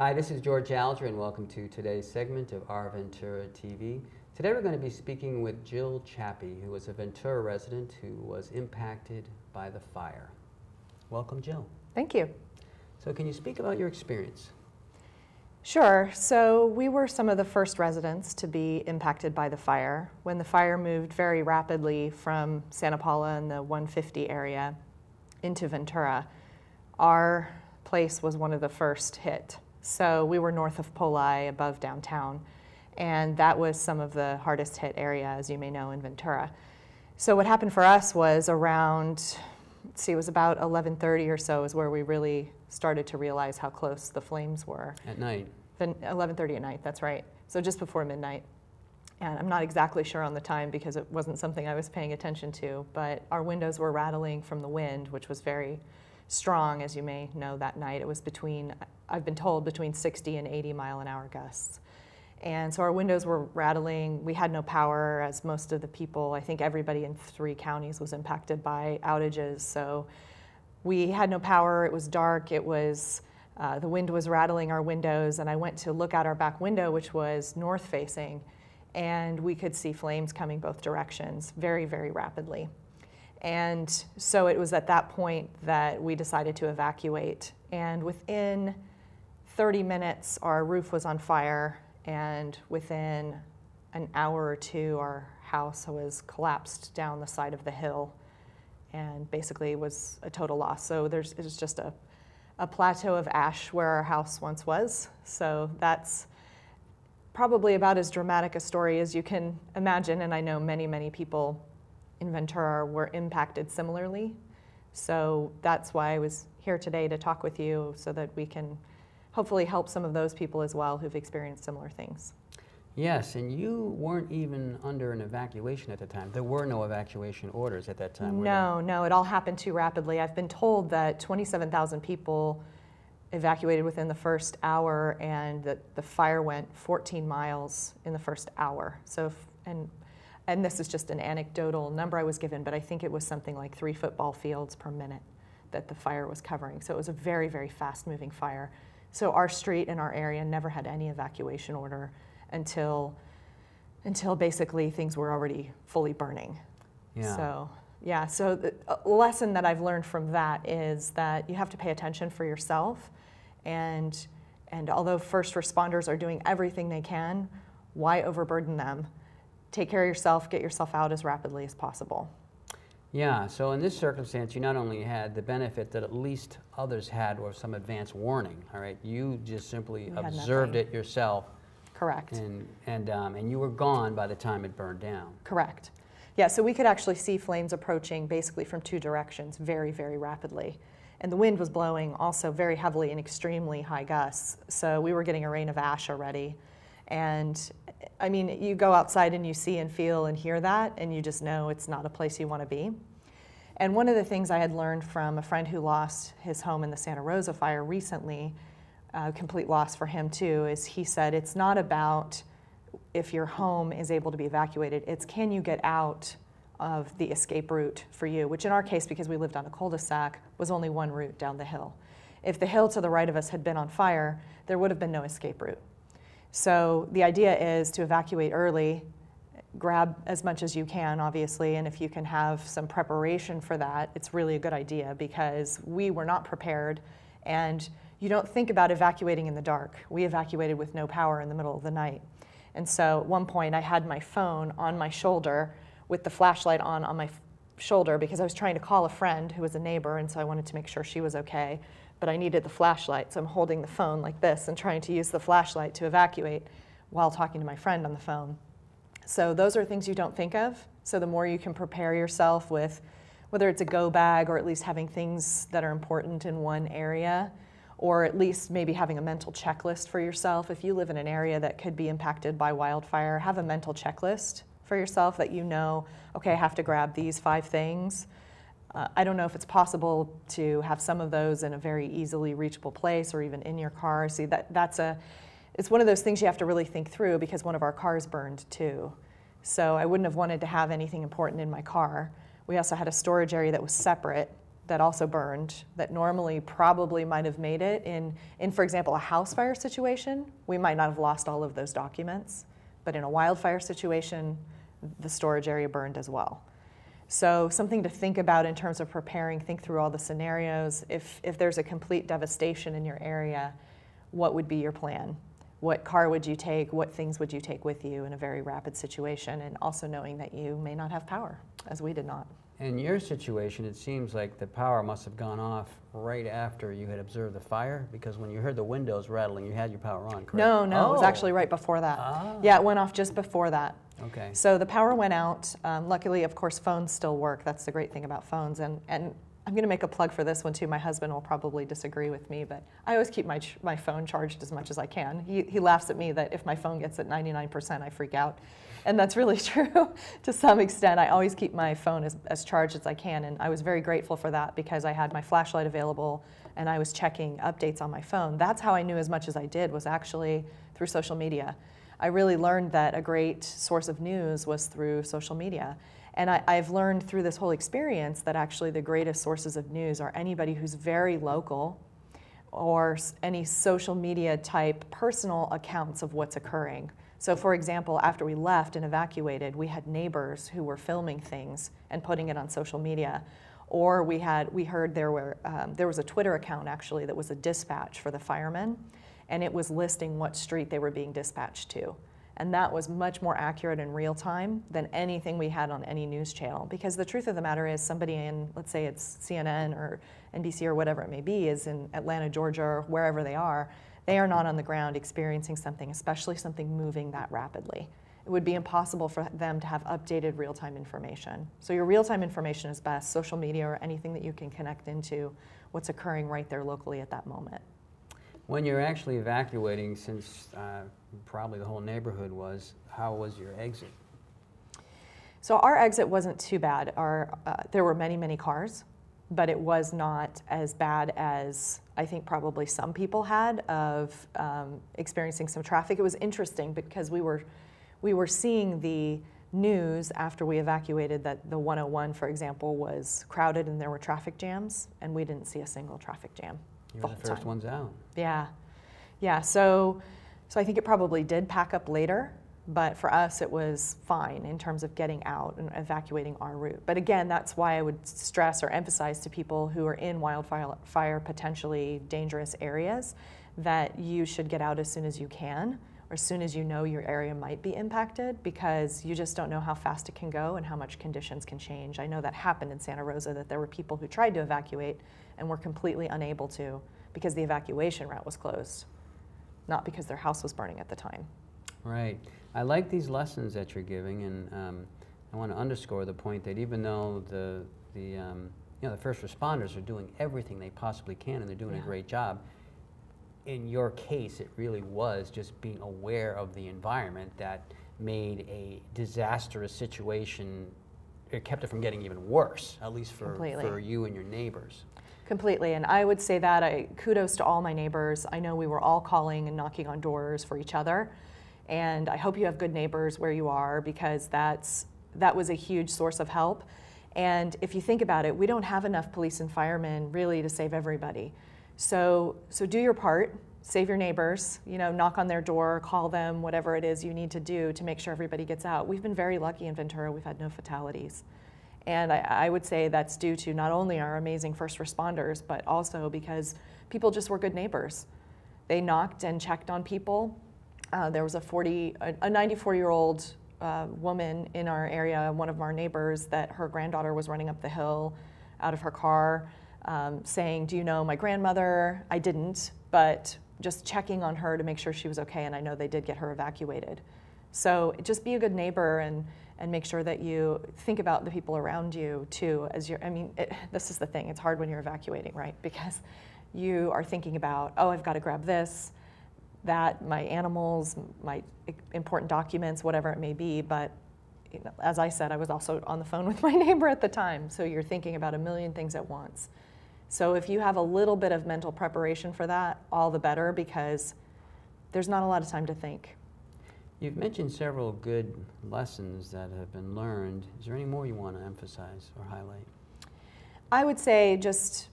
Hi, this is George Alger, and welcome to today's segment of Our Ventura TV. Today we're going to be speaking with Jill Chiappe, who was a Ventura resident who was impacted by the fire. Welcome, Jill. Thank you. So can you speak about your experience? Sure. So we were some of the first residents to be impacted by the fire. When the fire moved very rapidly from Santa Paula and the 150 area into Ventura, our place was one of the first hit. So we were north of Poli, above downtown, and that was some of the hardest hit area, as you may know, in Ventura. So what happened for us was around, let's see, it was about 11:30 or so is where we really started to realize how close the flames were. At night? 11:30 at night, that's right. So just before midnight. And I'm not exactly sure on the time because it wasn't something I was paying attention to, but our windows were rattling from the wind, which was very strong, as you may know, that night. It was between, I've been told, between 60 and 80 mile an hour gusts. And so our windows were rattling. We had no power, as most of the people, I think everybody in 3 counties was impacted by outages. So we had no power, it was dark, it was, the wind was rattling our windows, and I went to look out our back window, which was north facing, and we could see flames coming both directions very, very rapidly. And so it was at that point that we decided to evacuate. And within 30 minutes, our roof was on fire, and within an hour or two, our house was collapsed down the side of the hill, and basically was a total loss. So it was just a plateau of ash where our house once was. So that's probably about as dramatic a story as you can imagine, and I know many, many people in Ventura were impacted similarly. So that's why I was here today to talk with you, so that we can hopefully help some of those people as well who've experienced similar things. Yes, and you weren't even under an evacuation at the time. There were no evacuation orders at that time, were there? No, it all happened too rapidly. I've been told that 27,000 people evacuated within the first hour, and that the fire went 14 miles in the first hour. So, and this is just an anecdotal number I was given, but I think it was something like 3 football fields per minute that the fire was covering. So it was a very, very fast-moving fire. So our street and our area never had any evacuation order until basically things were already fully burning. Yeah. So, yeah, so the lesson that I've learned from that is that you have to pay attention for yourself, and although first responders are doing everything they can, why overburden them? Take care of yourself, get yourself out as rapidly as possible. Yeah, so in this circumstance, you not only had the benefit that at least others had, or some advance warning, all right? You just simply observed it yourself. Correct. And you were gone by the time it burned down. Correct. Yeah, so we could actually see flames approaching basically from 2 directions very, very rapidly. And the wind was blowing also very heavily in extremely high gusts. So we were getting a rain of ash already. And I mean, you go outside and you see and feel and hear that, and you just know it's not a place you want to be. And one of the things I had learned from a friend who lost his home in the Santa Rosa fire recently, complete loss for him too, is he said it's not about if your home is able to be evacuated, it's can you get out of the escape route for you, which in our case, because we lived on a cul-de-sac, was only one route down the hill. If the hill to the right of us had been on fire, there would have been no escape route. So the idea is to evacuate early, grab as much as you can, obviously, and if you can have some preparation for that, it's really a good idea, because we were not prepared, and you don't think about evacuating in the dark. We evacuated with no power in the middle of the night. And so at one point I had my phone on my shoulder with the flashlight on my shoulder, because I was trying to call a friend who was a neighbor, and so I wanted to make sure she was okay. But I needed the flashlight, so I'm holding the phone like this and trying to use the flashlight to evacuate while talking to my friend on the phone. So those are things you don't think of. So the more you can prepare yourself with, whether it's a go bag or at least having things that are important in one area, or at least maybe having a mental checklist for yourself. If you live in an area that could be impacted by wildfire, have a mental checklist for yourself that you know, okay, I have to grab these 5 things. I don't know if it's possible to have some of those in a very easily reachable place or even in your car. See, it's one of those things you have to really think through, because one of our cars burned too. So I wouldn't have wanted to have anything important in my car. We also had a storage area that was separate, that also burned that normally probably might have made it. In, for example, a house fire situation, we might not have lost all of those documents, but in a wildfire situation, the storage area burned as well. So something to think about in terms of preparing, think through all the scenarios. If there's a complete devastation in your area, what would be your plan? What car would you take? What things would you take with you in a very rapid situation? And also knowing that you may not have power, as we did not. In your situation, it seems like the power must have gone off right after you had observed the fire, because when you heard the windows rattling, you had your power on, correct? No, Oh. it was actually right before that. Ah. Yeah, it went off just before that. Okay. So the power went out. Luckily, of course, phones still work. That's the great thing about phones. And I'm going to make a plug for this one too. My husband will probably disagree with me, but I always keep my phone charged as much as I can. He laughs at me that if my phone gets at 99%, I freak out. And that's really true to some extent. I always keep my phone as charged as I can, and I was very grateful for that because I had my flashlight available and I was checking updates on my phone. That's how I knew as much as I did, was actually through social media. I really learned that a great source of news was through social media. And I've learned through this whole experience that actually the greatest sources of news are anybody who's very local, or any social media type personal accounts of what's occurring. So for example, after we left and evacuated, we had neighbors who were filming things and putting it on social media. Or we heard there was a Twitter account actually that was a dispatch for the firemen, and it was listing what street they were being dispatched to. And that was much more accurate in real time than anything we had on any news channel. Because the truth of the matter is, somebody in, let's say it's CNN or NBC or whatever it may be, is in Atlanta, Georgia, or wherever they are not on the ground experiencing something, especially something moving that rapidly. It would be impossible for them to have updated real-time information. So your real-time information is best, social media or anything that you can connect into what's occurring right there locally at that moment. When you're actually evacuating, since probably the whole neighborhood was, how was your exit? So our exit wasn't too bad. There were many, many cars, but it was not as bad as I think probably some people had of experiencing some traffic. It was interesting because we were seeing the news after we evacuated that the 101, for example, was crowded and there were traffic jams, and we didn't see a single traffic jam. You were the first ones out. Yeah, yeah. So I think it probably did pack up later, but for us it was fine in terms of getting out and evacuating our route. But again, that's why I would stress or emphasize to people who are in wildfire potentially dangerous areas that you should get out as soon as you can, or as soon as you know your area might be impacted, because you just don't know how fast it can go and how much conditions can change. I know that happened in Santa Rosa, that there were people who tried to evacuate and were completely unable to because the evacuation route was closed, not because their house was burning at the time. Right. I like these lessons that you're giving, and I want to underscore the point that even though the first responders are doing everything they possibly can and they're doing a great job, in your case it really was just being aware of the environment that made a disastrous situation, it kept it from getting even worse, at least for you and your neighbors. Completely, and I would say that kudos to all my neighbors. I know we were all calling and knocking on doors for each other, and I hope you have good neighbors where you are, because that was a huge source of help. And if you think about it, we don't have enough police and firemen really to save everybody. So do your part, save your neighbors, knock on their door, call them, whatever it is you need to do to make sure everybody gets out. We've been very lucky in Ventura, we've had no fatalities. And I would say that's due to not only our amazing first responders, but also because people just were good neighbors. They knocked and checked on people. There was a 94-year-old woman in our area, one of our neighbors, that her granddaughter was running up the hill out of her car, saying, "Do you know my grandmother?" I didn't, but just checking on her to make sure she was okay, and I know they did get her evacuated. So just be a good neighbor and make sure that you think about the people around you too. This is the thing, it's hard when you're evacuating, right? Because you are thinking about, oh, I've got to grab this, that, my animals, my important documents, whatever it may be, but as I said, I was also on the phone with my neighbor at the time, so you're thinking about a million things at once. So if you have a little bit of mental preparation for that, all the better, because there's not a lot of time to think. You've mentioned several good lessons that have been learned. Is there any more you want to emphasize or highlight? I would say just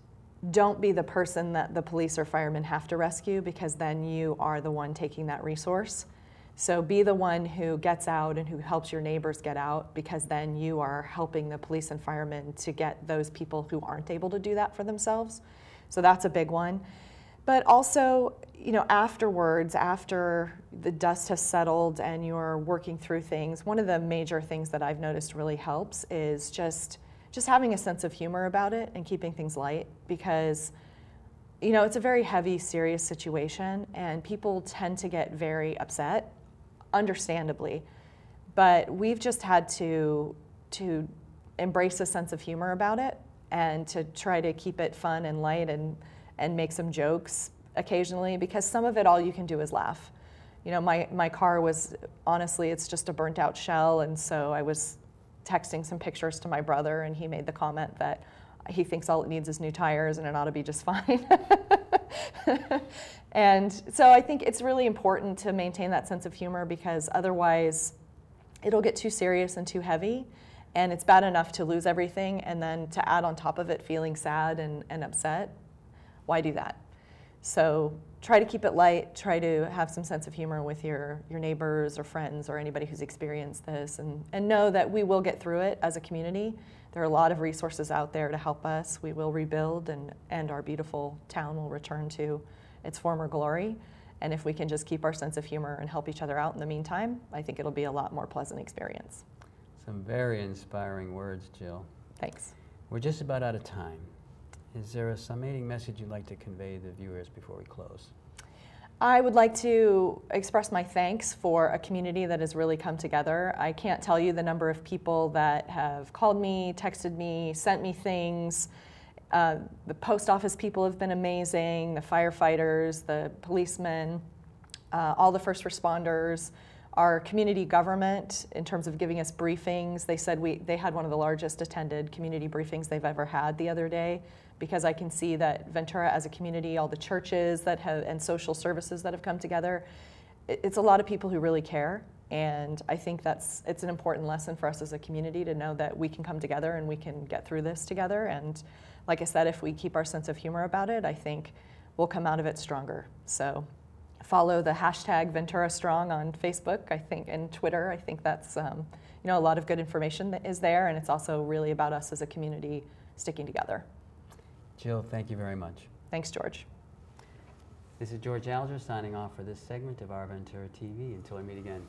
don't be the person that the police or firemen have to rescue, because then you are the one taking that resource. So be the one who gets out and who helps your neighbors get out, because then you are helping the police and firemen to get those people who aren't able to do that for themselves. So that's a big one. But also, you know, afterwards, after the dust has settled and you're working through things, one of the major things that I've noticed really helps is just having a sense of humor about it and keeping things light, because, you know, it's a very heavy, serious situation and people tend to get very upset, understandably. But we've just had to embrace a sense of humor about it and to try to keep it fun and light and make some jokes occasionally, because some of it, all you can do is laugh. You know, my car was, honestly, it's just a burnt out shell, and so I was texting some pictures to my brother, and he made the comment that he thinks all it needs is new tires and it ought to be just fine. And so I think it's really important to maintain that sense of humor, because otherwise it'll get too serious and too heavy, and it's bad enough to lose everything, and then to add on top of it feeling sad and upset. Why do that? So try to keep it light, try to have some sense of humor with your neighbors or friends or anybody who's experienced this, and know that we will get through it as a community. There are a lot of resources out there to help us. We will rebuild, and our beautiful town will return to its former glory. And if we can just keep our sense of humor and help each other out in the meantime, I think it'll be a lot more pleasant experience. Some very inspiring words, Jill. Thanks. We're just about out of time. Is there a summating message you'd like to convey to the viewers before we close? I would like to express my thanks for a community that has really come together. I can't tell you the number of people that have called me, texted me, sent me things. The post office people have been amazing, the firefighters, the policemen, all the first responders. Our community government, in terms of giving us briefings, they said they had one of the largest attended community briefings they've ever had the other day, because I can see that Ventura as a community, all the churches that have, and social services that have come together, it's a lot of people who really care. And I think it's an important lesson for us as a community to know that we can come together and we can get through this together. And like I said, if we keep our sense of humor about it, I think we'll come out of it stronger. So follow the hashtag Ventura Strong on Facebook, I think, and Twitter. I think that's you know, a lot of good information that is there, and it's also really about us as a community sticking together. Jill, thank you very much. Thanks, George. This is George Alger signing off for this segment of Our Ventura TV. Until we meet again.